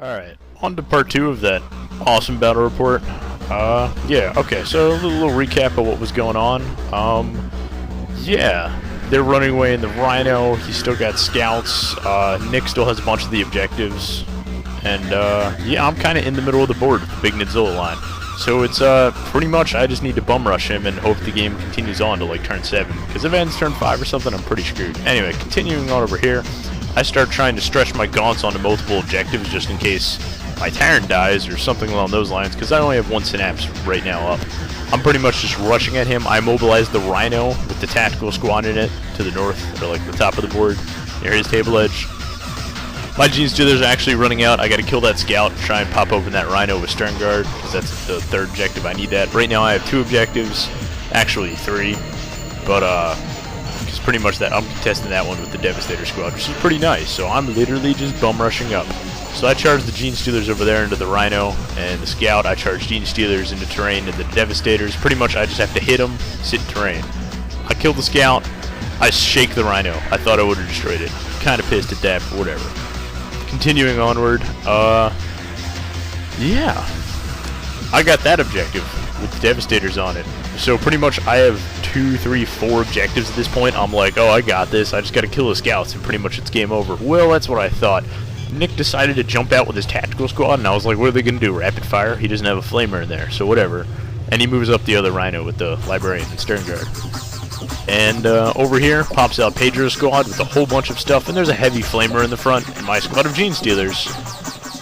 Alright, on to part 2 of that awesome battle report. Yeah, okay, so a little recap of what was going on. Yeah, they're running away in the Rhino, he's still got scouts, Nick still has a bunch of the objectives, and, yeah, I'm kinda in the middle of the board with the big Nidzilla line. So it's, pretty much I just need to bum rush him and hope the game continues on to, like, turn 7, because if it ends turn 5 or something, I'm pretty screwed. Anyway, continuing on over here, I start trying to stretch my gaunts onto multiple objectives just in case my Tyrant dies or something along those lines, because I only have one synapse right now up. I'm pretty much just rushing at him. I mobilized the Rhino with the tactical squad in it to the north, or like the top of the board, near his table edge. My Nidzilla's are actually running out. I gotta kill that scout, try and pop open that Rhino with Stern Guard, because that's the third objective. I need that. Right now I have 2 objectives, actually 3, but because pretty much that I'm contesting that one with the Devastator squad, which is pretty nice. So I'm literally just bum rushing up. So I charge the Nidzillas over there into the Rhino, and the scout I charge Nidzillas into terrain, and the Devastators. Pretty much I just have to hit them, sit in terrain. I kill the scout, I shake the Rhino. I thought I would have destroyed it. Kind of pissed at that, but whatever. Continuing onward, yeah, I got that objective with the Devastators on it. So pretty much I have 2, 3, 4 objectives at this point. I'm like, oh, I got this. I just got to kill the scouts, and pretty much it's game over. Well, that's what I thought. Nick decided to jump out with his tactical squad, and I was like, what are they going to do, rapid fire? He doesn't have a flamer in there, so whatever. And he moves up the other Rhino with the Librarian and Stern Guard. And over here pops out Pedro's squad with a whole bunch of stuff, and there's a heavy flamer in the front, and my squad of Nidzillas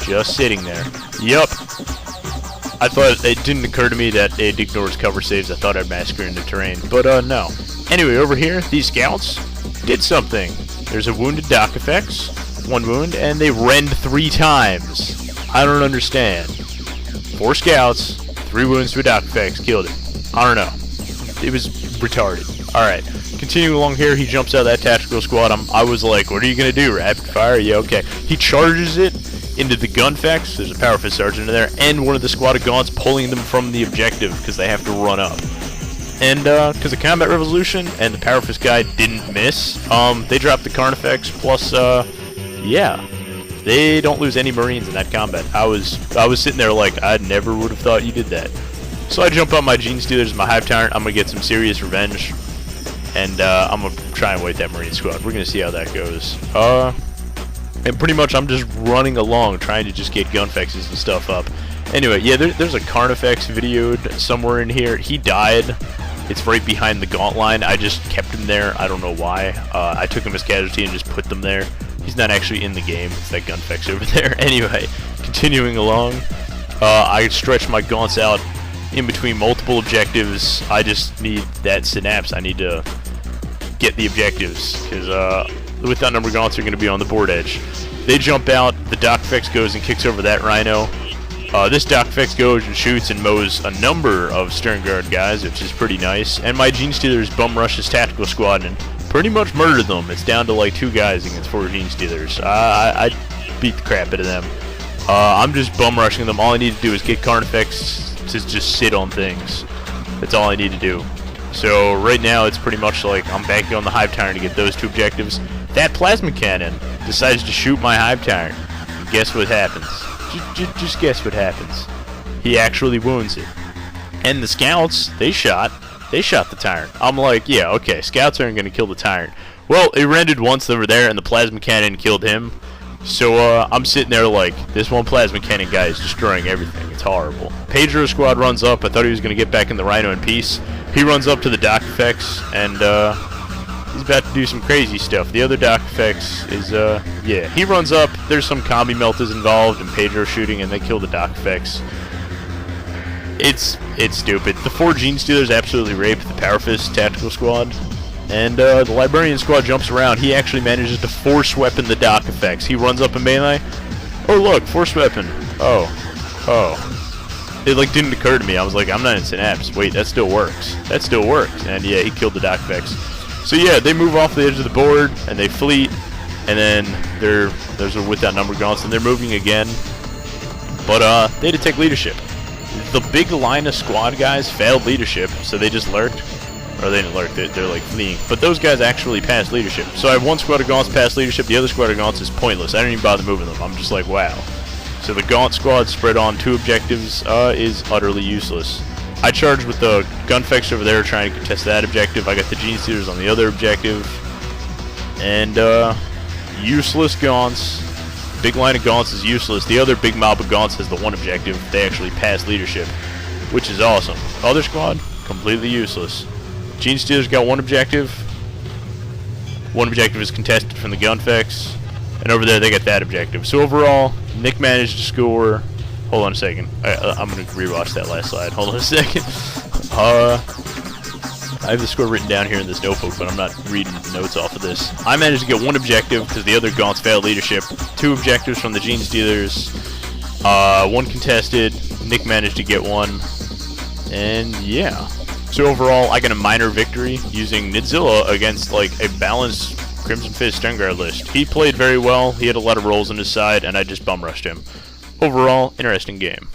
just sitting there. Yup. I thought it didn't occur to me that it ignores cover saves. I thought I'd massacre in the terrain, but no. Anyway, over here, these scouts did something. There's a wounded Doc Effects, 1 wound, and they rend 3 times. I don't understand. 4 scouts, 3 wounds to a Doc Effects, killed it. I don't know. It was retarded. Alright, continuing along here, he jumps out of that tactical squad. I was like, what are you going to do, rapid fire? Yeah, okay. He charges it into the gun facts. There's a Power Fist Sergeant in there, and one of the squad of Gaunts pulling them from the objective because they have to run up. And because the Combat Revolution and the Power Fist guy didn't miss, they dropped the Carnifex, plus, yeah, they don't lose any Marines in that combat. I was sitting there like, I never would have thought you did that. So I jump on my Nidzillas, my Hive Tyrant. I'm going to get some serious revenge, and I'm going to try and wait that Marine squad. We're going to see how that goes. And pretty much I'm just running along, trying to just get gunfexes and stuff up. Anyway, yeah, there's a Carnifex videoed somewhere in here. He died. It's right behind the Gaunt line. I just kept him there. I don't know why. I took him as casualty and just put them there. He's not actually in the game. It's that Gunfex over there. Anyway, continuing along, I stretch my Gaunts out in between multiple objectives. I just need that synapse. I need to get the objectives, because with that number Gaunts are going to be on the board edge. They jump out, the Doc Effects goes and kicks over that Rhino. This Doc Effects goes and shoots and mows a number of Stern Guard guys, which is pretty nice. And my Nidzillas bum rush his tactical squad and pretty much murdered them. It's down to like 2 guys against 4 Nidzillas. I beat the crap out of them. I'm just bum rushing them. All I need to do is get Carnifex to just sit on things. That's all I need to do. So right now it's pretty much like I'm banking on the Hive Tyrant to get those 2 objectives. That Plasma Cannon decides to shoot my Hive Tyrant. Guess what happens? Just guess what happens. He actually wounds it. And the scouts, they shot the Tyrant. I'm like, yeah, okay, scouts aren't going to kill the Tyrant. Well, it rendered once over there and the Plasma Cannon killed him. So I'm sitting there like, this one Plasma Cannon guy is destroying everything. It's horrible. Pedro's squad runs up. I thought he was going to get back in the Rhino in peace. He runs up to the Doc Effects, and he's about to do some crazy stuff. The other Doc Effects is, yeah, he runs up. There's some combi meltas involved, and Pedro shooting, and they kill the Doc Effects. It's stupid. The 4 Nidzillas absolutely raped the Power Fist tactical squad. And the Librarian squad jumps around. He actually manages to force weapon the Doc Effects. He runs up in melee. Oh look, force weapon. Oh. It like didn't occur to me. I was like, I'm not in synapse. Wait, that still works. That still works. And yeah, he killed the Doc Effects. So yeah, they move off the edge of the board and they fleet. And then there's a with that number Gaunts and they're moving again. But they had to take leadership. The big line of squad guys failed leadership, so they just lurked. Or they didn't lurk, they're like fleeing. But those guys actually passed leadership. So I have 1 squad of Gaunts pass leadership, the other squad of Gaunts is pointless. I didn't even bother moving them. I'm just like, wow. So so the Gaunt squad spread on 2 objectives is utterly useless. I charged with the Gunfects over there trying to contest that objective. I got the Gene Stealers on the other objective. And useless Gaunts. Big line of Gaunts is useless. The other big mob of Gaunts has the 1 objective. They actually pass leadership, which is awesome. Other squad, completely useless. Gene Stealers got 1 objective. 1 objective is contested from the Gunfects. And over there they got that objective. So overall, Nick managed to score... Hold on a second. I'm going to rewatch that last slide. Hold on a second. I have the score written down here in this notebook, but I'm not reading notes off of this. I managed to get 1 objective because the other Gaunts failed leadership. 2 objectives from the Gene Stealers. 1 contested. Nick managed to get 1. And yeah. So overall, I got a minor victory using Nidzilla against like a balanced Crimson Fist Sternguard list. He played very well. He had a lot of rolls on his side, and I just bum rushed him. Overall, interesting game.